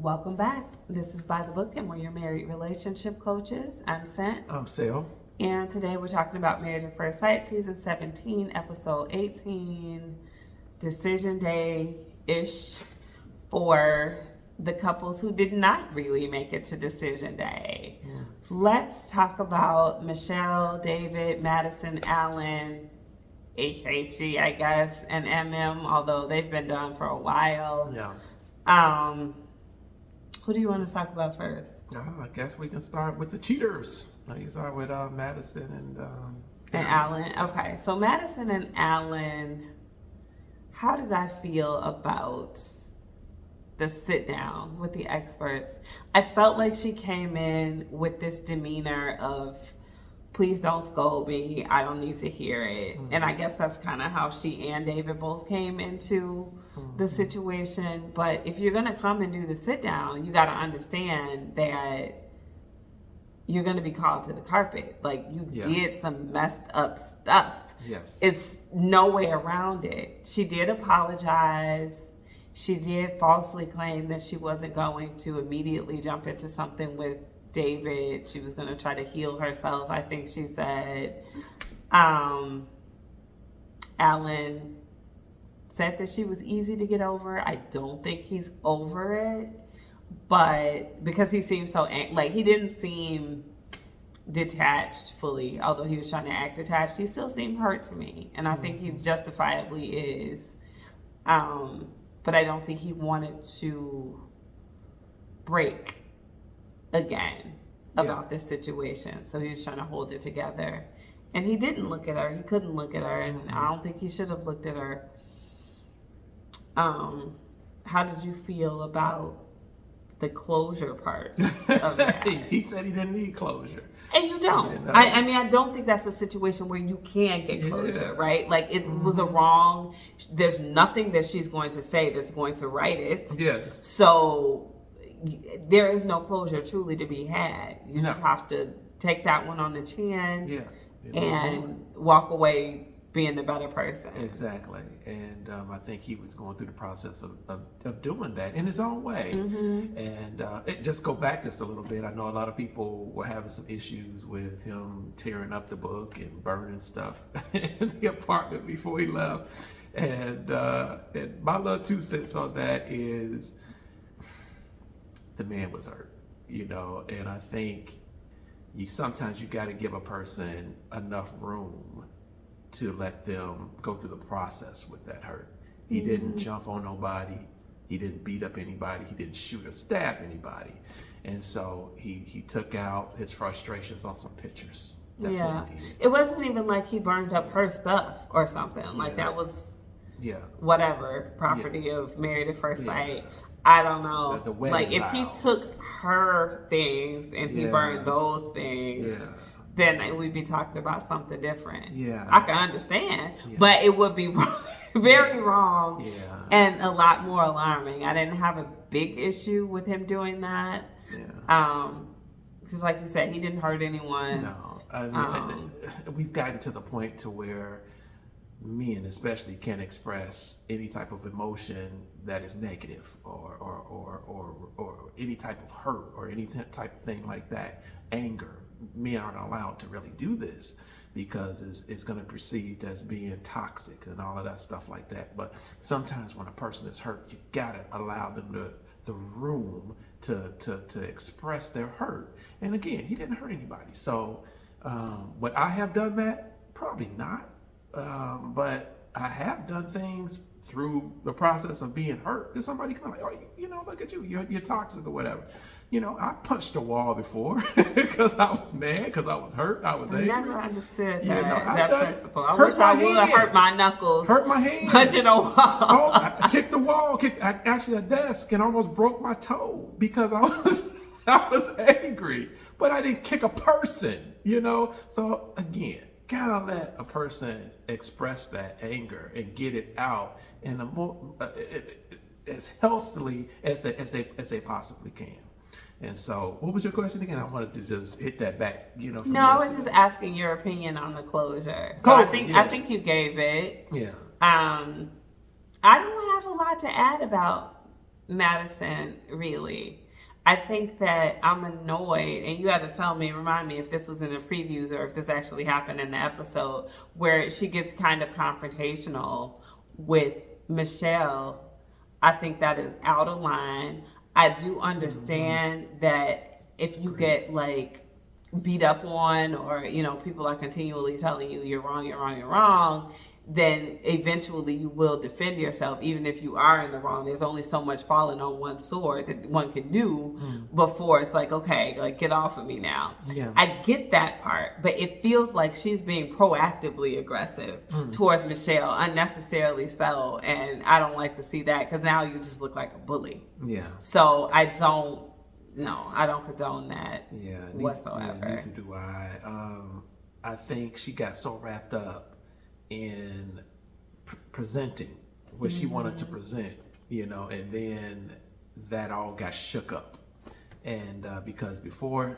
Welcome back. This is By the Book, and we're your married relationship coaches. I'm Sent. I'm Sale. And today we're talking about Married at First Sight, Season 17, Episode 18, Decision Day-ish for the couples who did not really make it to Decision Day. Let's talk about Michelle, David, Madison, Allen, HHE, I guess, and MM, although they've been done for a while. Yeah. Who do you want to talk about first? I guess we can start with the cheaters. You start with Madison And Allen. Okay, so Madison and Allen, how did I feel about the sit down with the experts? I felt like she came in with this demeanor of, please don't scold me, I don't need to hear it. Mm-hmm. And I guess that's kind of how she and David both came into the situation. But if you're going to come and do the sit down, you got to understand that you're going to be called to the carpet. Like, you did some messed up stuff. Yes. It's no way around it. She did apologize. She did falsely claim that she wasn't going to immediately jump into something with David. She was going to try to heal herself, I think she said. Allen said that she was easy to get over. I don't think he's over it, but because he seemed so like, he didn't seem detached fully, although he was trying to act detached, he still seemed hurt to me, and I think he justifiably is. But I don't think he wanted to break again about this situation, so he was trying to hold it together, and he didn't look at her. He couldn't look at her, and I don't think he should have looked at her. How did you feel about the closure part of that? He said he didn't need closure. And you don't. I mean, I don't think that's a situation where you can get closure, right? Like, it was a wrong, there's nothing that she's going to say that's going to right it. Yes. So there is no closure truly to be had. You just have to take that one on the chin and walk away being the better person. Exactly. And I think he was going through the process of doing that in his own way. And just go back just a little bit. I know a lot of people were having some issues with him tearing up the book and burning stuff in the apartment before he left. And my little 2 cents on that is the man was hurt, and I think sometimes you got to give a person enough room to let them go through the process with that hurt. He didn't jump on nobody. He didn't beat up anybody. He didn't shoot or stab anybody. And so he took out his frustrations on some pictures. That's what he did. It wasn't even like he burned up her stuff or something. Like, that was whatever property of Married at First Sight. I don't know. The like, if he took her things and he burned those things, then we'd be talking about something different. I can understand, but it would be very wrong and a lot more alarming. I didn't have a big issue with him doing that. Because like you said, he didn't hurt anyone. No, I mean, we've gotten to the point to where men especially can express any type of emotion that is negative or any type of hurt or any type of thing like that. Anger. Men aren't allowed to really do this because it's going to be perceived as being toxic and all of that stuff like that. But sometimes when a person is hurt, you gotta allow them the room to express their hurt. And again, he didn't hurt anybody. So would I have done that? Probably not. But I have done things through the process of being hurt. There's somebody come like, oh, look at you, you're toxic or whatever. I punched a wall before because I was mad, because I was hurt, I was angry. I never understood that principle. I wish I would have hurt my knuckles. Hurt my hand. Punching a wall. I kicked the wall, actually a desk, and almost broke my toe because I was angry. But I didn't kick a person, So again, gotta let a person express that anger and get it out in the more as healthily as they possibly can. And so, what was your question again? I wanted to just hit that back, No, I was just asking your opinion on the closure. So I think you gave it. Yeah. I don't have a lot to add about Madison, really. I think that I'm annoyed, and you had to remind me if this was in the previews or if this actually happened in the episode, where she gets kind of confrontational with Michelle. I think that is out of line. I do understand that if you get like beat up on, or people are continually telling you you're wrong, you're wrong, you're wrong, then eventually you will defend yourself, even if you are in the wrong. There's only so much falling on one sword that one can do before it's like, okay, like get off of me now. Yeah. I get that part, but it feels like she's being proactively aggressive towards Michelle, unnecessarily so, and I don't like to see that, because now you just look like a bully. Yeah. So I don't condone that whatsoever. Neither do I. I think she got so wrapped up in presenting what she wanted to present, and then that all got shook up. And because before,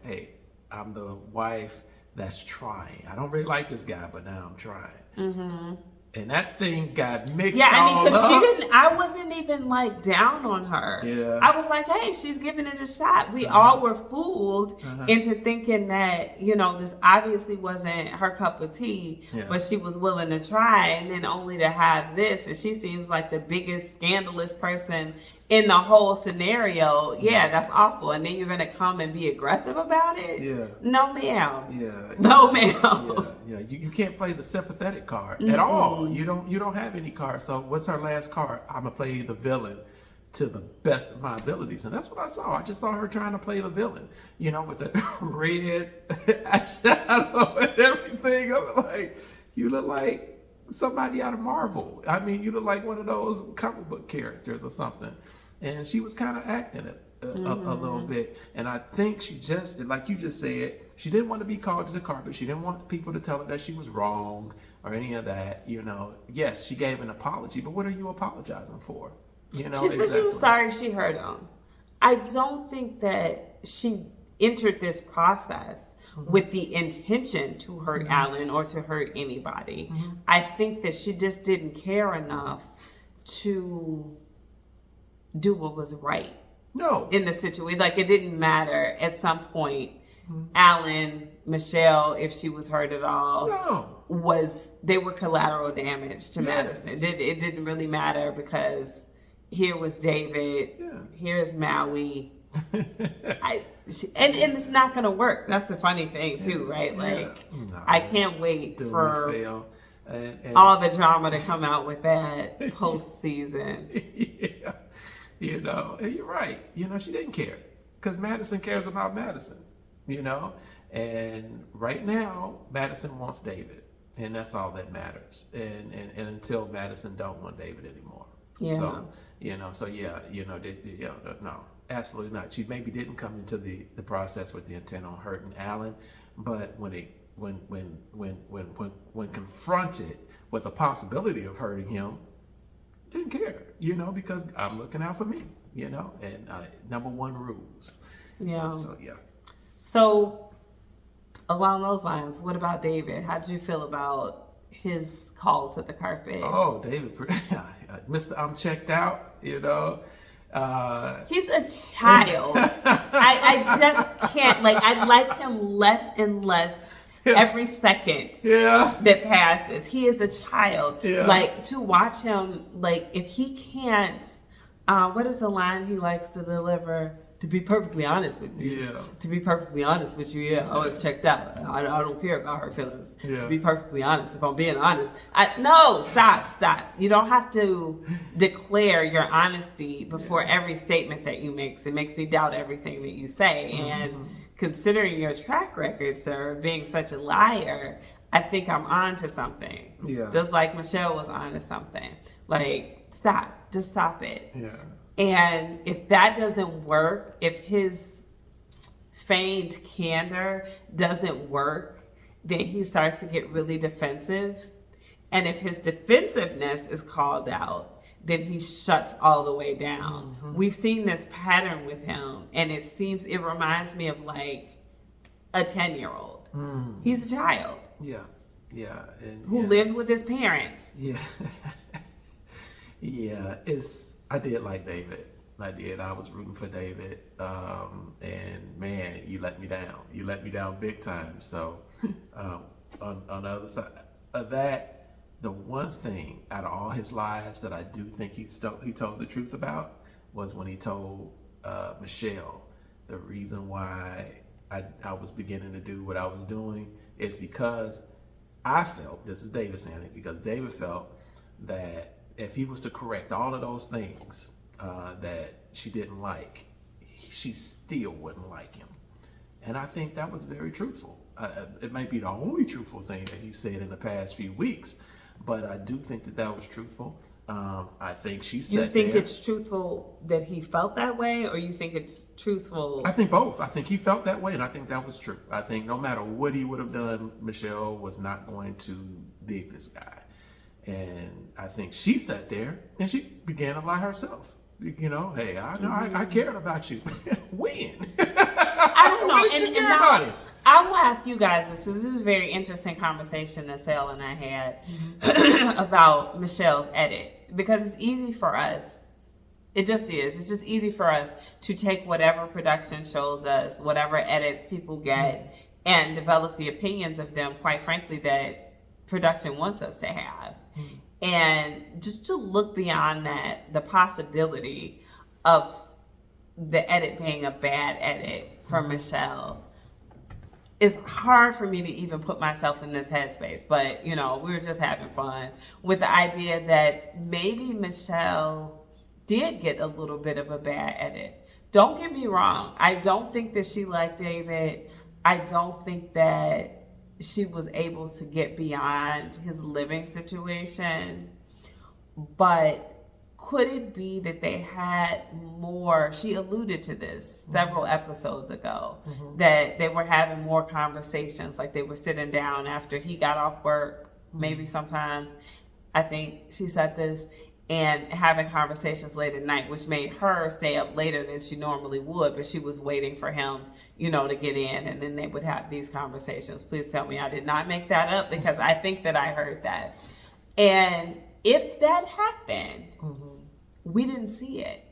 hey, I'm the wife that's trying. I don't really like this guy, but now I'm trying. And that thing got mixed all up. Yeah, I mean, because I wasn't even like down on her. Yeah. I was like, hey, she's giving it a shot. We all were fooled into thinking that, this obviously wasn't her cup of tea, but she was willing to try, and then only to have this. And she seems like the biggest scandalous person in the whole scenario. Yeah, that's awful. And then you're going to come and be aggressive about it? Yeah. No, ma'am. Yeah. No, ma'am. Yeah. You can't play the sympathetic card at all. You don't have any card. So what's her last card? I'm going to play the villain to the best of my abilities. And that's what I saw. I just saw her trying to play the villain, with the red eyeshadow and everything. I'm like, you look like somebody out of Marvel. I mean, you look like one of those comic book characters or something. And she was kind of acting it a little bit. And I think she just, like you just said, she didn't want to be called to the carpet. She didn't want people to tell her that she was wrong or any of that. Yes, she gave an apology, but what are you apologizing for? She said she was sorry she hurt him. I don't think that she entered this process with the intention to hurt Alan or to hurt anybody. I think that she just didn't care enough to do what was right. No. In the situation. Like, it didn't matter at some point. Alan, Michelle, if she was hurt at all, they were collateral damage to Madison. It didn't really matter, because here was David, here's Maui. And it's not going to work. That's the funny thing too, right? Like, I can't wait for and all the drama to come out with that post-season. And you're right. She didn't care, because Madison cares about Madison, and right now Madison wants David, and that's all that matters. And until Madison don't want David anymore. So, no, absolutely not. She maybe didn't come into the process with the intent on hurting Alan, but when confronted with the possibility of hurting him, didn't care, because I'm looking out for me, and number one rules. Yeah. So, yeah. So, along those lines, what about David? How did you feel about his call to the carpet? Oh, David, Mr. I'm checked out, He's a child. I just can't, I like him less and less every second that passes. He is a child. To watch him, if he can't, what is the line he likes to deliver? To be perfectly honest with you. To be perfectly honest with you, I was checked out. I don't care about her feelings. To be perfectly honest, if I'm being honest. Stop. You don't have to declare your honesty before every statement that you make. It makes me doubt everything that you say. And considering your track record, sir, being such a liar, I think I'm on to something. Just like Michelle was on to something. Stop. Just stop it. And if that doesn't work, if his feigned candor doesn't work, then he starts to get really defensive. And if his defensiveness is called out, then he shuts all the way down. We've seen this pattern with him, and it reminds me of a 10-year-old. He's a child. Who lives with his parents. Yeah, I did like David. I did. I was rooting for David. And man, you let me down. You let me down big time. So on the other side of that, the one thing out of all his lies that I do think he told the truth about was when he told Michelle the reason why I was beginning to do what I was doing is because I felt, this is David saying it, because David felt that if he was to correct all of those things that she didn't like, she still wouldn't like him. And I think that was very truthful. It might be the only truthful thing that he said in the past few weeks, but I do think that was truthful. I think she said You think it's truthful that he felt that way, or you think it's truthful? I think both. I think he felt that way, and I think that was true. I think no matter what he would have done, Michelle was not going to dig this guy. And I think she sat there and she began to lie herself. You know, hey, I know I cared about you. When? I don't know. When did you care about it? I will ask you guys this. This is a very interesting conversation that Sal and I had about Michelle's edit, because it's easy for us. It just is. It's just easy for us to take whatever production shows us, whatever edits people get, and develop the opinions of them, quite frankly, that production wants us to have. And just to look beyond that, the possibility of the edit being a bad edit for Michelle, it's hard for me to even put myself in this headspace. But, you know, we were just having fun with the idea that maybe Michelle did get a little bit of a bad edit. Don't get me wrong. I don't think that she liked David. I don't think that she was able to get beyond his living situation. But could it be that they had more? She alluded to this several episodes ago, that they were having more conversations, like they were sitting down after he got off work, maybe sometimes, I think she said this, and having conversations late at night, which made her stay up later than she normally would, but she was waiting for him, you know, to get in, and then they would have these conversations. Please tell me I did not make that up, because I think that I heard that. And if that happened, we didn't see it.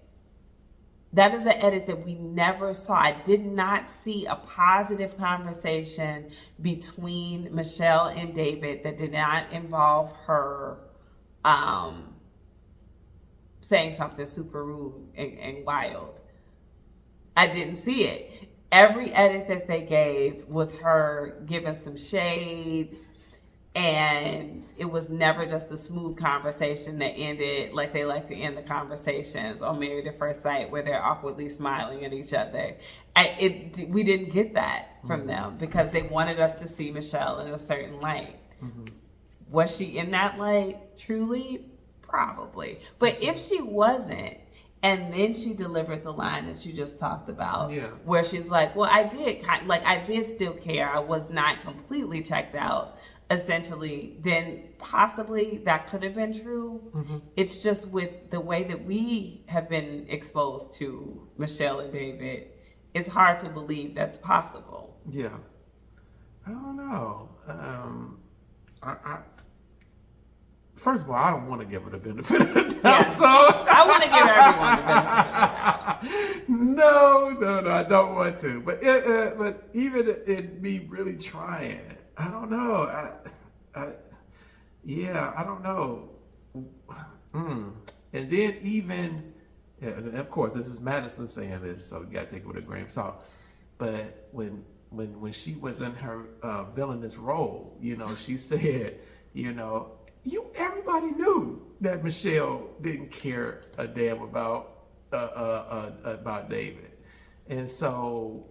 That is an edit that we never saw. I did not see a positive conversation between Michelle and David that did not involve her saying something super rude and wild. I didn't see it. Every edit that they gave was her giving some shade, and it was never just a smooth conversation that ended like they like to end the conversations on Married at First Sight, where they're awkwardly smiling at each other. We didn't get that from them, because they wanted us to see Michelle in a certain light. Was she in that light truly? Probably. But if she wasn't, and then she delivered the line that you just talked about, where she's like, well, I did still care. I was not completely checked out, essentially, then possibly that could have been true. It's just with the way that we have been exposed to Michelle and David, it's hard to believe that's possible. Yeah. I don't know. First of all, I don't want to give her the benefit of the doubt. So I want to give everyone the benefit of the doubt. No, I don't want to. But even in me really trying, I don't know. I don't know. And then even, and of course, this is Madison saying this, so you got to take it with a grain of salt. But when she was in her villainous role, you know, she said, you know, everybody knew that Michelle didn't care a damn about David. And so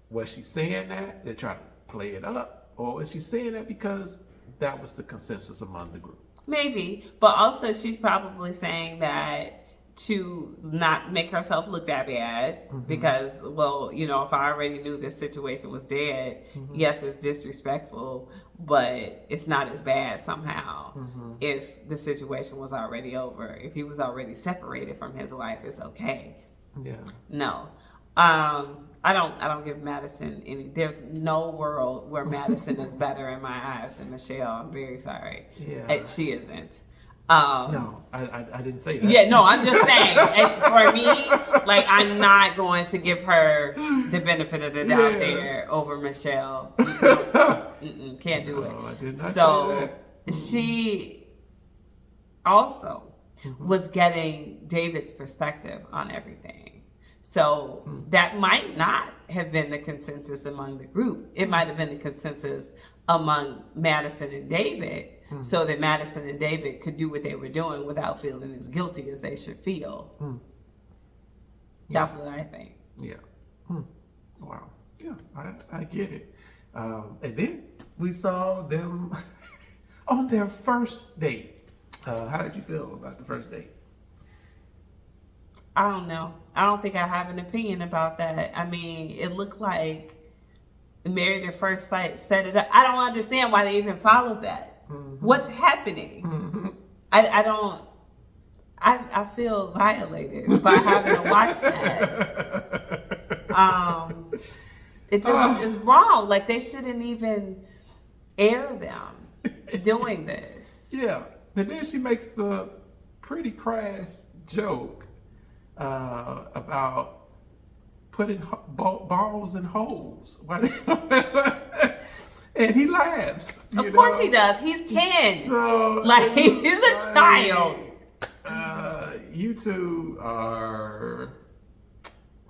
was she saying that to try to play it up, or was she saying that because that was the consensus among the group? Maybe, but also she's probably saying that to not make herself look that bad, because, well, you know, if I already knew this situation was dead, yes, it's disrespectful, but it's not as bad somehow if the situation was already over. If he was already separated from his wife, it's okay. Yeah. No. I don't give Madison any. There's no world where Madison is better in my eyes than Michelle. I'm very sorry. Yeah. She isn't. No, I didn't say that. Yeah, no, I'm just saying. For me, like, I'm not going to give her the benefit of the doubt there over Michelle. Can't do it. I did not So say that. she also was getting David's perspective on everything. So that might not have been the consensus among the group. It might have been the consensus among Madison and David, so that Madison and David could do what they were doing without feeling as guilty as they should feel. That's what I think. Yeah. Wow. Yeah, I get it. And then we saw them on their first date. How did you feel about the first date? I don't know. I don't think I have an opinion about that. I mean, it looked like Married at First Sight set it up. I don't understand why they even followed that. What's happening? I don't. I feel violated by having to watch that. It just is wrong. Like, they shouldn't even air them doing this. Yeah. And then she makes the pretty crass joke about putting balls in holes. And he laughs. Of course he does. He's 10. So, like, he's a child. You two are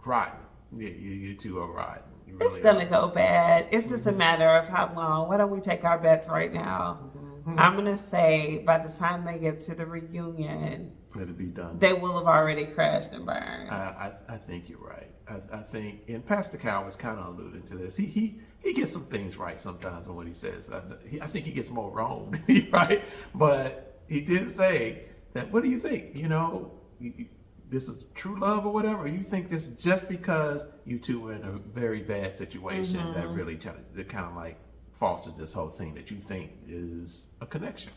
rotten. You two are rotten. You really It's gonna go bad. It's just a matter of how long. Why don't we take our bets right now? I'm gonna say by the time they get to the reunion, it'll be done. They will have already crashed and burned. I think you're right. I think, and Pastor Cal was kind of alluding to this. He gets some things right sometimes on what he says. I think he gets more wrong than he right. But he did say that. What do you think? You know, this is true love or whatever. You think this just because you two were in a very bad situation that really kind of like fostered this whole thing that you think is a connection,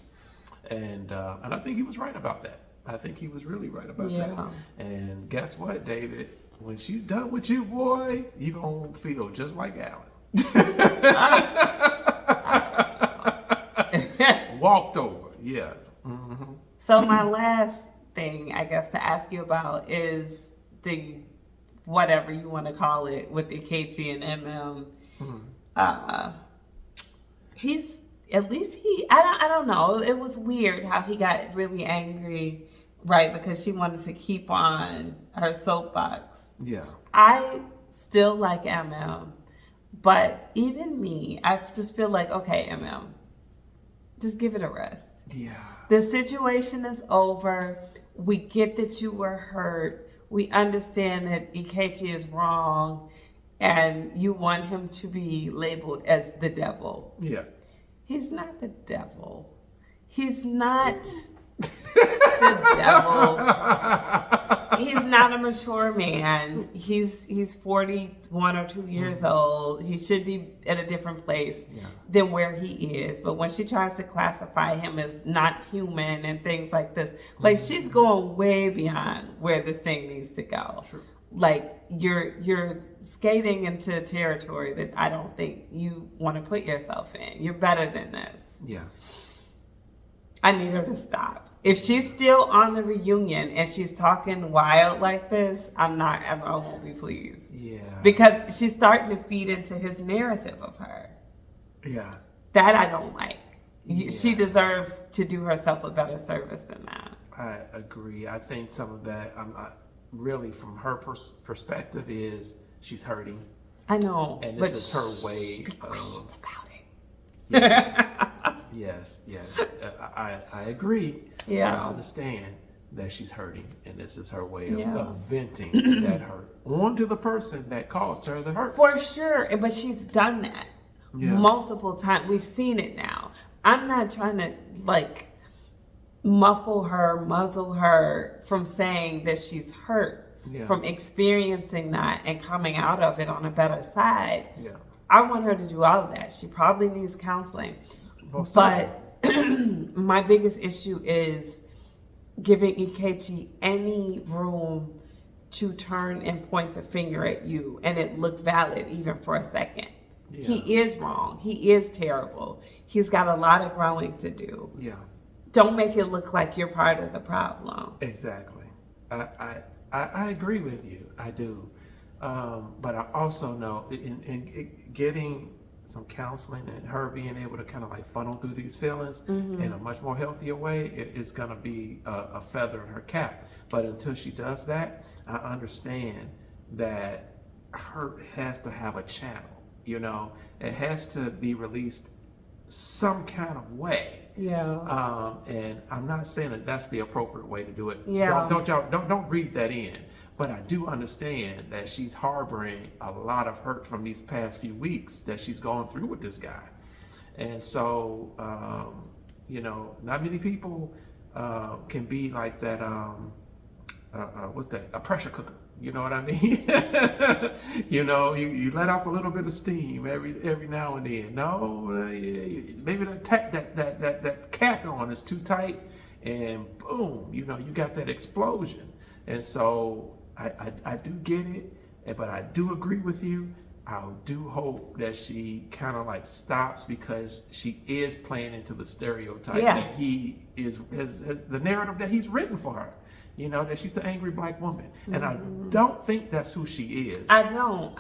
and I think he was right about that. I think he was really right about that. And guess what, David? When she's done with you, boy, you gonna feel just like Alan. Walked over, yeah. So my last thing, I guess, to ask you about is the whatever you want to call it with the KT and MM. He's at least I don't know. It was weird how he got really angry, right? Because she wanted to keep on her soapbox. Yeah. I still like MM, but even me, I just feel like, okay, MM, just give it a rest. Yeah. The situation is over. We get that you were hurt. We understand that Ikechi is wrong, and you want him to be labeled as the devil. Yeah. He's not the devil. He's not the devil. He's not a mature man. He's 41 or 2 years old. He should be at a different place than where he is. But when she tries to classify him as not human and things like this, like, she's going way beyond where this thing needs to go. True. Like, you're skating into territory that I don't think you want to put yourself in. You're better than this. Yeah. I need her to stop. If she's still on the reunion and she's talking wild like this, I won't be pleased. Yeah. Because she's starting to feed into his narrative of her. Yeah. That I don't like. Yeah. She deserves to do herself a better service than that. I agree. I think some of that, really from her perspective, is she's hurting. I know. And this is her way of... about it. Yes. Yes. I agree. Yeah. I understand that she's hurting, and this is her way of venting that hurt onto the person that caused her the hurt. For sure, but she's done that multiple times. We've seen it now. I'm not trying to muzzle her from saying that she's hurt, from experiencing that and coming out of it on a better side. Yeah. I want her to do all of that. She probably needs counseling. But my biggest issue is giving Ikechi any room to turn and point the finger at you and it look valid even for a second. Yeah. He is wrong. He is terrible. He's got a lot of growing to do. Yeah. don't make it look like you're part of the problem. Exactly. I agree with you. I do. But I also know in getting some counseling and her being able to kind of like funnel through these feelings in a much more healthier way, it's going to be a feather in her cap. But until she does that, I understand that hurt has to have a channel. It has to be released some kind of way. Yeah. And I'm not saying that that's the appropriate way to do it. Yeah. Don't read that in. But I do understand that she's harboring a lot of hurt from these past few weeks that she's gone through with this guy. And so, not many people can be like that. What's that? A pressure cooker. You know what I mean? You let off a little bit of steam every now and then. No, maybe that cap on is too tight, and boom, you got that explosion. And so I do get it, but I do agree with you. I do hope that she kind of like stops, because she is playing into the stereotype that he has the narrative that he's written for her. That she's the angry black woman. And I don't think that's who she is. I don't.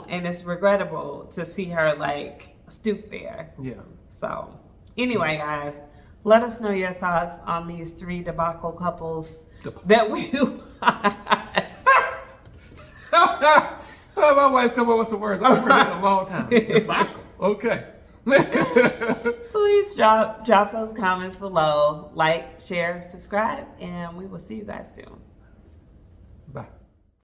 And it's regrettable to see her like stoop there. Yeah. So anyway, guys, let us know your thoughts on these 3 debacle couples that we my wife come up with some words. I've heard it a long time. Debacle. Okay. Please drop those comments below, like, share, subscribe, and we will see you guys soon.